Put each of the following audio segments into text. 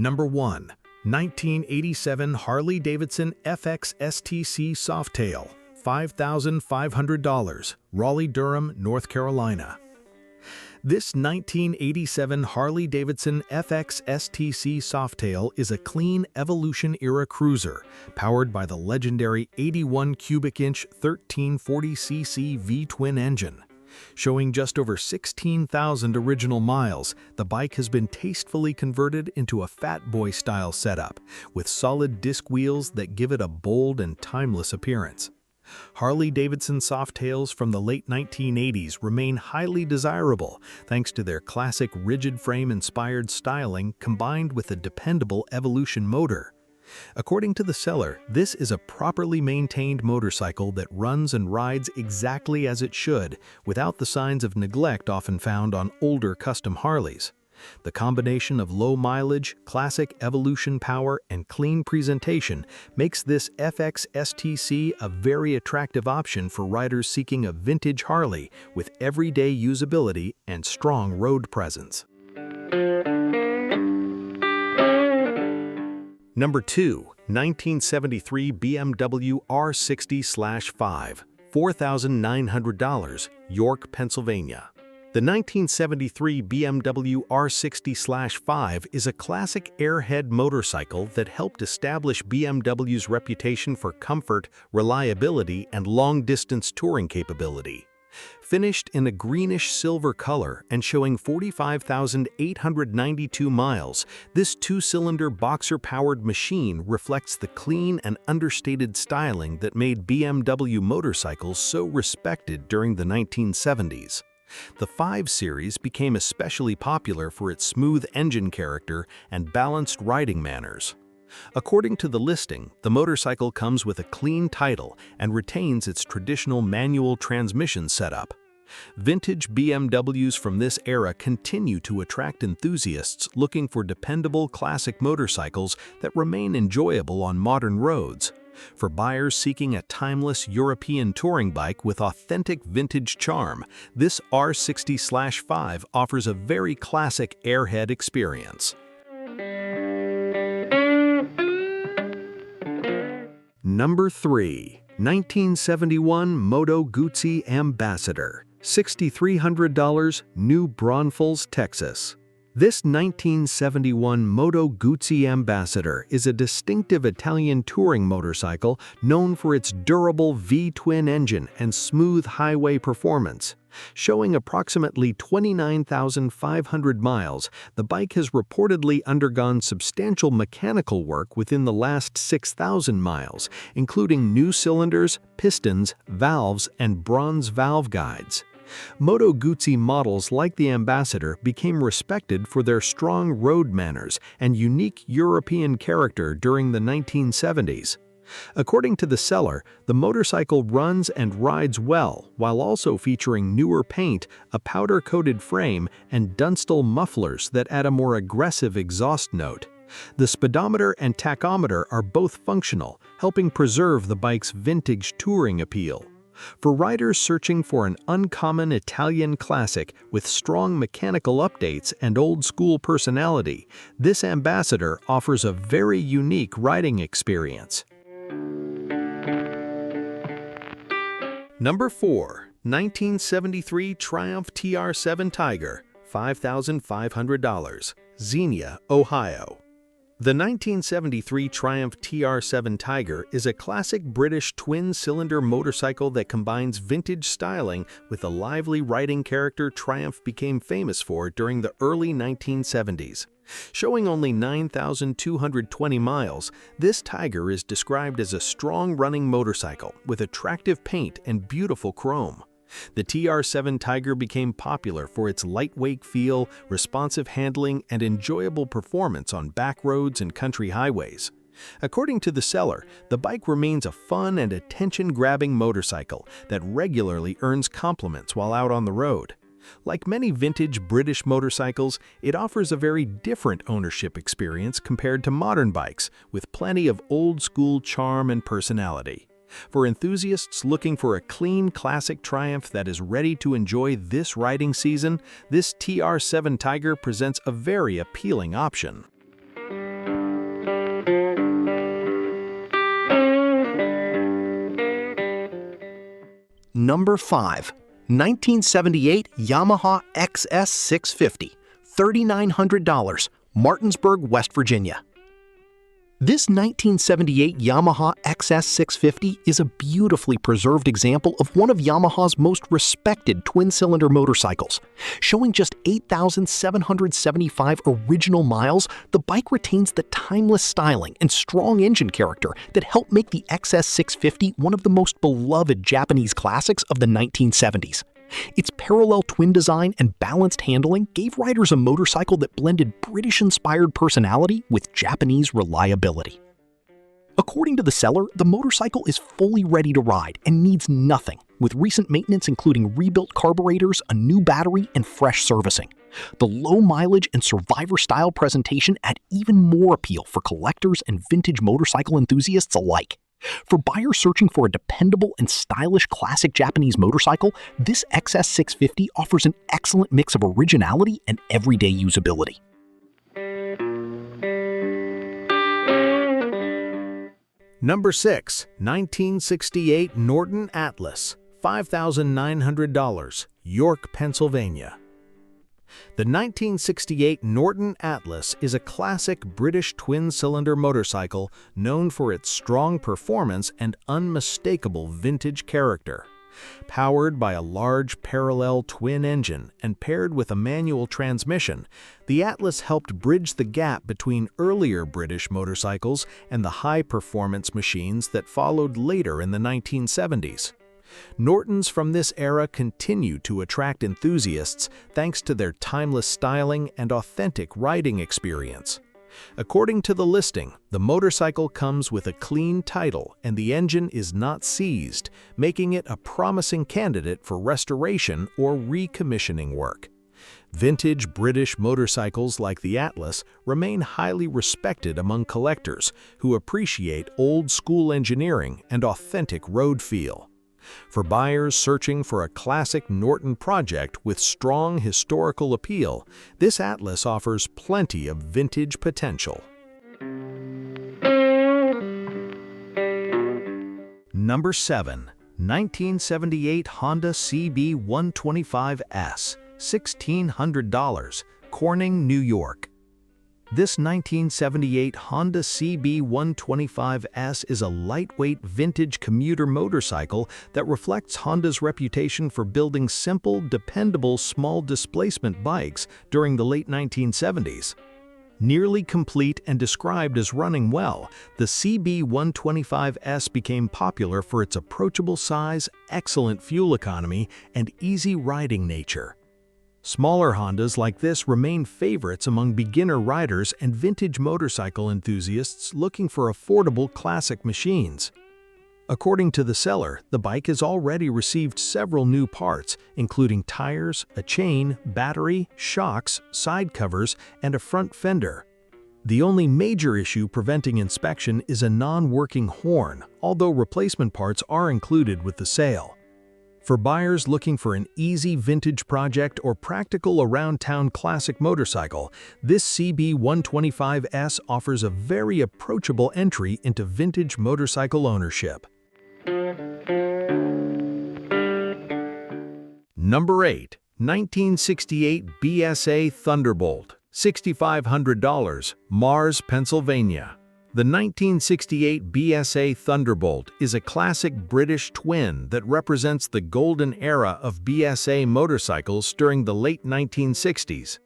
Number 1. 1987 Harley-Davidson FX STC Softail, $5,500, Raleigh-Durham, North Carolina. This 1987 Harley-Davidson FX STC Softail is a clean Evolution-era cruiser, powered by the legendary 81 cubic inch 1340cc V-twin engine. Showing just over 16,000 original miles, the bike has been tastefully converted into a fat boy-style setup, with solid disc wheels that give it a bold and timeless appearance. Harley-Davidson Softails from the late 1980s remain highly desirable thanks to their classic rigid frame-inspired styling combined with a dependable Evolution motor. According to the seller, this is a properly maintained motorcycle that runs and rides exactly as it should, without the signs of neglect often found on older custom Harleys. The combination of low mileage, classic Evolution power, and clean presentation makes this FX STC a very attractive option for riders seeking a vintage Harley with everyday usability and strong road presence. Number 2. 1973 BMW R60/5, $4,900, York, Pennsylvania. The 1973 BMW R60/5 is a classic airhead motorcycle that helped establish BMW's reputation for comfort, reliability, and long-distance touring capability. Finished in a greenish-silver color and showing 45,892 miles, this two-cylinder boxer-powered machine reflects the clean and understated styling that made BMW motorcycles so respected during the 1970s. The 5 Series became especially popular for its smooth engine character and balanced riding manners. According to the listing, the motorcycle comes with a clean title and retains its traditional manual transmission setup. Vintage BMWs from this era continue to attract enthusiasts looking for dependable classic motorcycles that remain enjoyable on modern roads. For buyers seeking a timeless European touring bike with authentic vintage charm, this R60/5 offers a very classic airhead experience. Number 3. 1971 Moto Guzzi Ambassador, $6,300, New Braunfels, Texas. This 1971 Moto Guzzi Ambassador is a distinctive Italian touring motorcycle known for its durable V-twin engine and smooth highway performance. Showing approximately 29,500 miles, the bike has reportedly undergone substantial mechanical work within the last 6,000 miles, including new cylinders, pistons, valves, and bronze valve guides. Moto Guzzi models like the Ambassador became respected for their strong road manners and unique European character during the 1970s. According to the seller, the motorcycle runs and rides well while also featuring newer paint, a powder-coated frame, and Dunstall mufflers that add a more aggressive exhaust note. The speedometer and tachometer are both functional, helping preserve the bike's vintage touring appeal. For riders searching for an uncommon Italian classic with strong mechanical updates and old-school personality, this Ambassador offers a very unique riding experience. Number 4. 1973 Triumph TR7 Tiger, $5,500, Xenia, Ohio. The 1973 Triumph TR7 Tiger is a classic British twin-cylinder motorcycle that combines vintage styling with the lively riding character Triumph became famous for during the early 1970s. Showing only 9,220 miles, this Tiger is described as a strong-running motorcycle with attractive paint and beautiful chrome. The TR7 Tiger became popular for its lightweight feel, responsive handling, and enjoyable performance on back roads and country highways. According to the seller, the bike remains a fun and attention-grabbing motorcycle that regularly earns compliments while out on the road. Like many vintage British motorcycles, it offers a very different ownership experience compared to modern bikes, with plenty of old-school charm and personality. For enthusiasts looking for a clean classic Triumph that is ready to enjoy this riding season, this TR7 Tiger presents a very appealing option. Number 5. 1978 Yamaha XS650, $3,900, Martinsburg, West Virginia. This 1978 Yamaha XS650 is a beautifully preserved example of one of Yamaha's most respected twin-cylinder motorcycles. Showing just 8,775 original miles, the bike retains the timeless styling and strong engine character that helped make the XS650 one of the most beloved Japanese classics of the 1970s. Its parallel twin design and balanced handling gave riders a motorcycle that blended British-inspired personality with Japanese reliability. According to the seller, the motorcycle is fully ready to ride and needs nothing, with recent maintenance including rebuilt carburetors, a new battery, and fresh servicing. The low mileage and survivor-style presentation add even more appeal for collectors and vintage motorcycle enthusiasts alike. For buyers searching for a dependable and stylish classic Japanese motorcycle, this XS650 offers an excellent mix of originality and everyday usability. Number 6. 1968 Norton Atlas, $5,900, York, Pennsylvania. The 1968 Norton Atlas is a classic British twin-cylinder motorcycle known for its strong performance and unmistakable vintage character. Powered by a large parallel twin engine and paired with a manual transmission, the Atlas helped bridge the gap between earlier British motorcycles and the high-performance machines that followed later in the 1970s. Nortons from this era continue to attract enthusiasts thanks to their timeless styling and authentic riding experience. According to the listing, the motorcycle comes with a clean title and the engine is not seized, making it a promising candidate for restoration or recommissioning work. Vintage British motorcycles like the Atlas remain highly respected among collectors who appreciate old-school engineering and authentic road feel. For buyers searching for a classic Norton project with strong historical appeal, this Atlas offers plenty of vintage potential. Number 7. 1978 Honda CB125S, $1,600, Corning, New York. This 1978 Honda CB125S is a lightweight vintage commuter motorcycle that reflects Honda's reputation for building simple, dependable, small-displacement bikes during the late 1970s. Nearly complete and described as running well, the CB125S became popular for its approachable size, excellent fuel economy, and easy riding nature. Smaller Hondas like this remain favorites among beginner riders and vintage motorcycle enthusiasts looking for affordable classic machines. According to the seller, the bike has already received several new parts, including tires, a chain, battery, shocks, side covers, and a front fender. The only major issue preventing inspection is a non-working horn, although replacement parts are included with the sale. For buyers looking for an easy vintage project or practical around-town classic motorcycle, this CB125S offers a very approachable entry into vintage motorcycle ownership. Number 8. 1968 BSA Thunderbolt, $6,500, Mars, Pennsylvania. The 1968 BSA Thunderbolt is a classic British twin that represents the golden era of BSA motorcycles during the late 1960s.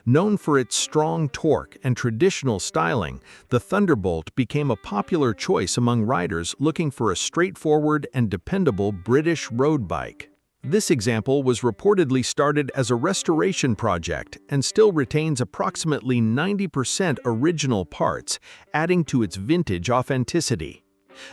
Known for its strong torque and traditional styling, the Thunderbolt became a popular choice among riders looking for a straightforward and dependable British road bike. This example was reportedly started as a restoration project and still retains approximately 90% original parts, adding to its vintage authenticity.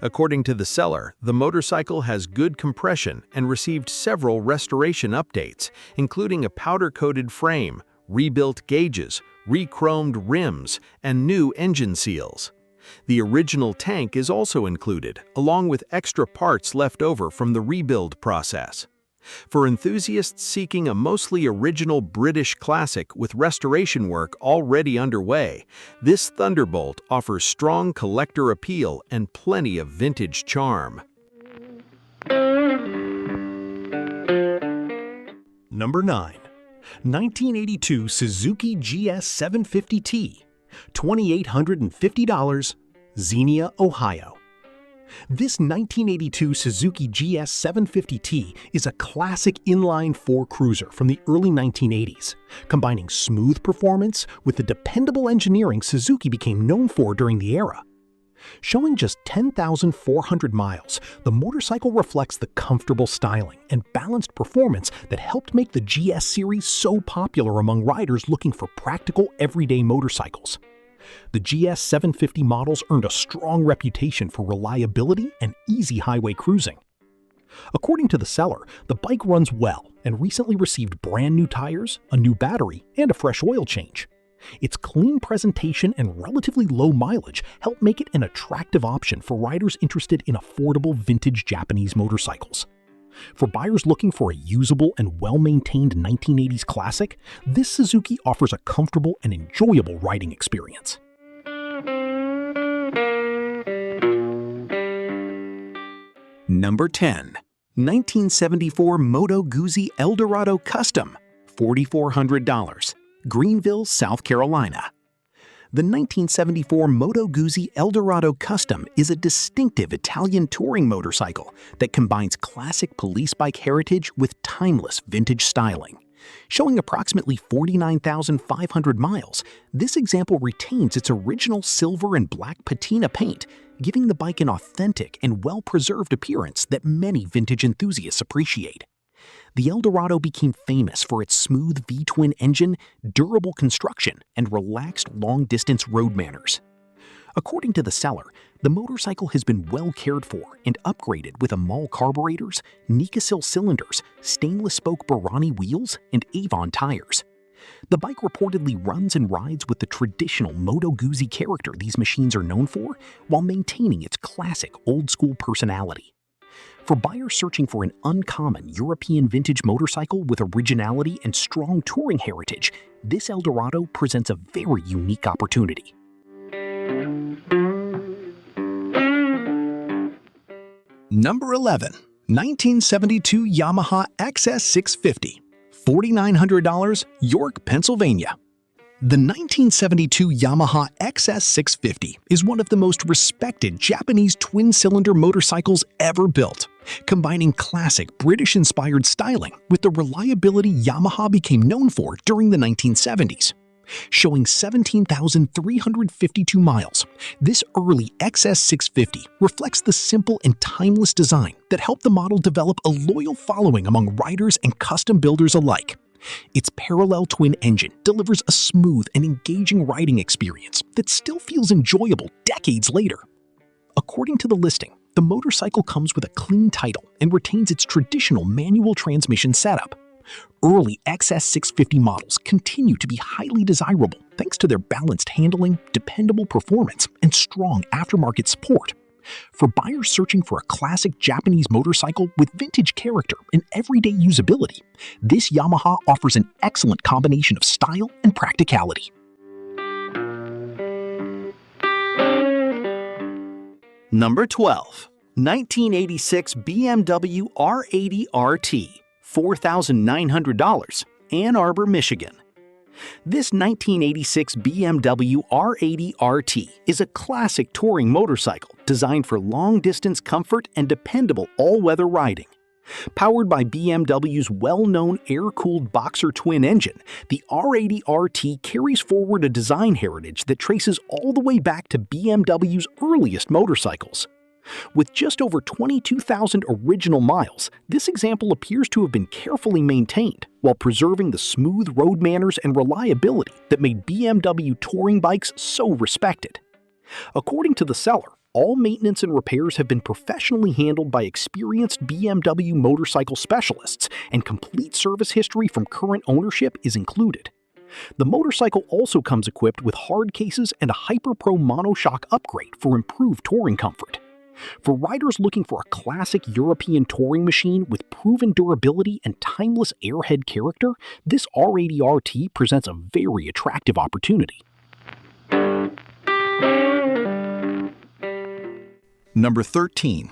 According to the seller, the motorcycle has good compression and received several restoration updates, including a powder-coated frame, rebuilt gauges, re-chromed rims, and new engine seals. The original tank is also included, along with extra parts left over from the rebuild process. For enthusiasts seeking a mostly original British classic with restoration work already underway, this Thunderbolt offers strong collector appeal and plenty of vintage charm. Number 9. 1982 Suzuki GS 750T, $2,850, Xenia, Ohio. This 1982 Suzuki GS 750T is a classic inline-four cruiser from the early 1980s, combining smooth performance with the dependable engineering Suzuki became known for during the era. Showing just 10,400 miles, the motorcycle reflects the comfortable styling and balanced performance that helped make the GS series so popular among riders looking for practical, everyday motorcycles. The GS 750 models earned a strong reputation for reliability and easy highway cruising. According to the seller, the bike runs well and recently received brand new tires, a new battery, and a fresh oil change. Its clean presentation and relatively low mileage help make it an attractive option for riders interested in affordable vintage Japanese motorcycles. For buyers looking for a usable and well-maintained 1980s classic, this Suzuki offers a comfortable and enjoyable riding experience. Number 10. 1974 Moto Guzzi Eldorado Custom, $4,400, Greenville, South Carolina. The 1974 Moto Guzzi Eldorado Custom is a distinctive Italian touring motorcycle that combines classic police bike heritage with timeless vintage styling. Showing approximately 49,500 miles, this example retains its original silver and black patina paint, giving the bike an authentic and well-preserved appearance that many vintage enthusiasts appreciate. The Eldorado became famous for its smooth V-twin engine, durable construction, and relaxed long-distance road manners. According to the seller, the motorcycle has been well cared for and upgraded with Amal carburetors, Nikasil cylinders, stainless spoke Barani wheels, and Avon tires. The bike reportedly runs and rides with the traditional Moto Guzzi character these machines are known for, while maintaining its classic old-school personality. For buyers searching for an uncommon European vintage motorcycle with originality and strong touring heritage, this Eldorado presents a very unique opportunity. Number 11. 1972 Yamaha XS650, $4,900, York, Pennsylvania. The 1972 Yamaha XS650 is one of the most respected Japanese twin-cylinder motorcycles ever built, combining classic British-inspired styling with the reliability Yamaha became known for during the 1970s. Showing 17,352 miles, this early XS650 reflects the simple and timeless design that helped the model develop a loyal following among riders and custom builders alike. Its parallel twin engine delivers a smooth and engaging riding experience that still feels enjoyable decades later. According to the listing, the motorcycle comes with a clean title and retains its traditional manual transmission setup. Early XS650 models continue to be highly desirable thanks to their balanced handling, dependable performance, and strong aftermarket support. For buyers searching for a classic Japanese motorcycle with vintage character and everyday usability, this Yamaha offers an excellent combination of style and practicality. Number 12. 1986 BMW R80 RT, $4,900, Ann Arbor, Michigan. This 1986 BMW R80 RT is a classic touring motorcycle designed for long-distance comfort and dependable all-weather riding. Powered by BMW's well-known air-cooled Boxer twin engine, the R80 RT carries forward a design heritage that traces all the way back to BMW's earliest motorcycles. With just over 22,000 original miles, this example appears to have been carefully maintained while preserving the smooth road manners and reliability that made BMW touring bikes so respected. According to the seller, all maintenance and repairs have been professionally handled by experienced BMW motorcycle specialists, and complete service history from current ownership is included. The motorcycle also comes equipped with hard cases and a HyperPro monoshock upgrade for improved touring comfort. For riders looking for a classic European touring machine with proven durability and timeless airhead character, this R80 RT presents a very attractive opportunity. Number 13.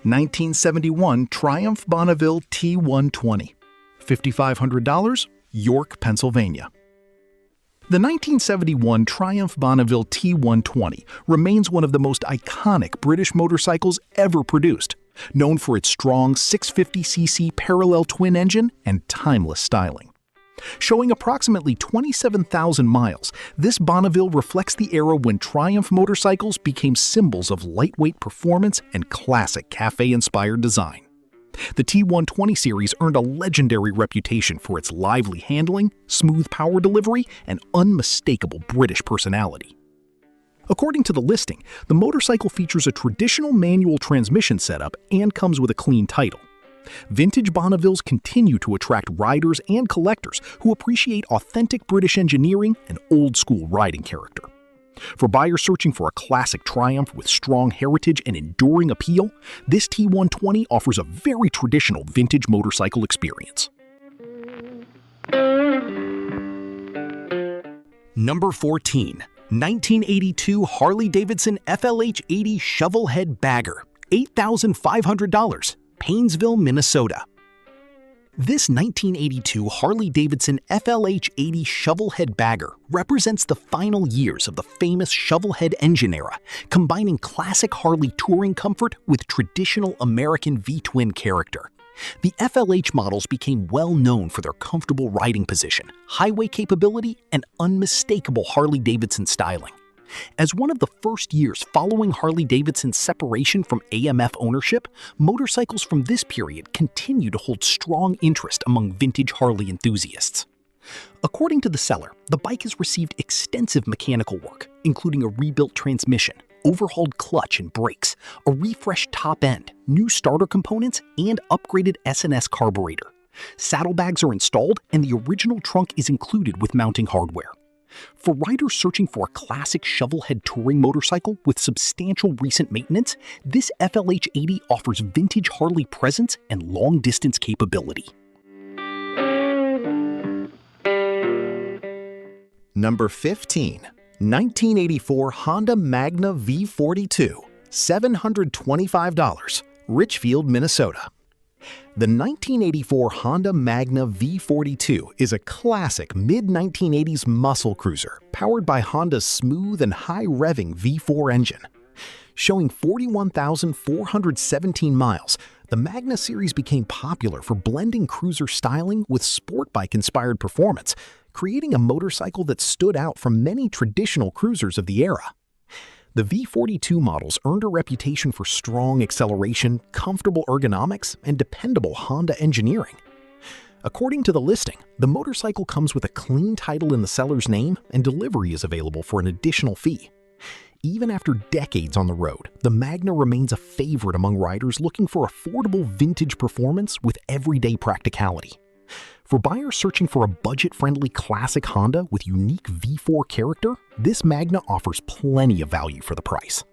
1971 Triumph Bonneville T120, $5,500, York, Pennsylvania. The 1971 Triumph Bonneville T120 remains one of the most iconic British motorcycles ever produced, known for its strong 650cc parallel twin engine and timeless styling. Showing approximately 27,000 miles, this Bonneville reflects the era when Triumph motorcycles became symbols of lightweight performance and classic cafe-inspired design. The T120 series earned a legendary reputation for its lively handling, smooth power delivery, and unmistakable British personality. According to the listing, the motorcycle features a traditional manual transmission setup and comes with a clean title. Vintage Bonnevilles continue to attract riders and collectors who appreciate authentic British engineering and old-school riding character. For buyers searching for a classic Triumph with strong heritage and enduring appeal, this T120 offers a very traditional vintage motorcycle experience. Number 14. 1982 Harley-Davidson FLH80 Shovelhead Bagger, $8,500, Paynesville, Minnesota. This 1982 Harley-Davidson FLH80 Shovelhead Bagger represents the final years of the famous Shovelhead engine era, combining classic Harley touring comfort with traditional American V-twin character. The FLH models became well known for their comfortable riding position, highway capability, and unmistakable Harley-Davidson styling. As one of the first years following Harley-Davidson's separation from AMF ownership, motorcycles from this period continue to hold strong interest among vintage Harley enthusiasts. According to the seller, the bike has received extensive mechanical work, including a rebuilt transmission, overhauled clutch and brakes, a refreshed top end, new starter components, and upgraded S&S carburetor. Saddlebags are installed, and the original trunk is included with mounting hardware. For riders searching for a classic shovelhead touring motorcycle with substantial recent maintenance, this FLH80 offers vintage Harley presence and long-distance capability. Number 15. 1984 Honda Magna V42, $725, Richfield, Minnesota. The 1984 Honda Magna V42 is a classic mid-1980s muscle cruiser powered by Honda's smooth and high-revving V4 engine. Showing 41,417 miles, the Magna series became popular for blending cruiser styling with sport bike-inspired performance, creating a motorcycle that stood out from many traditional cruisers of the era. The V42 models earned a reputation for strong acceleration, comfortable ergonomics, and dependable Honda engineering. According to the listing, the motorcycle comes with a clean title in the seller's name, and delivery is available for an additional fee. Even after decades on the road, the Magna remains a favorite among riders looking for affordable vintage performance with everyday practicality. For buyers searching for a budget-friendly classic Honda with unique V4 character, this Magna offers plenty of value for the price.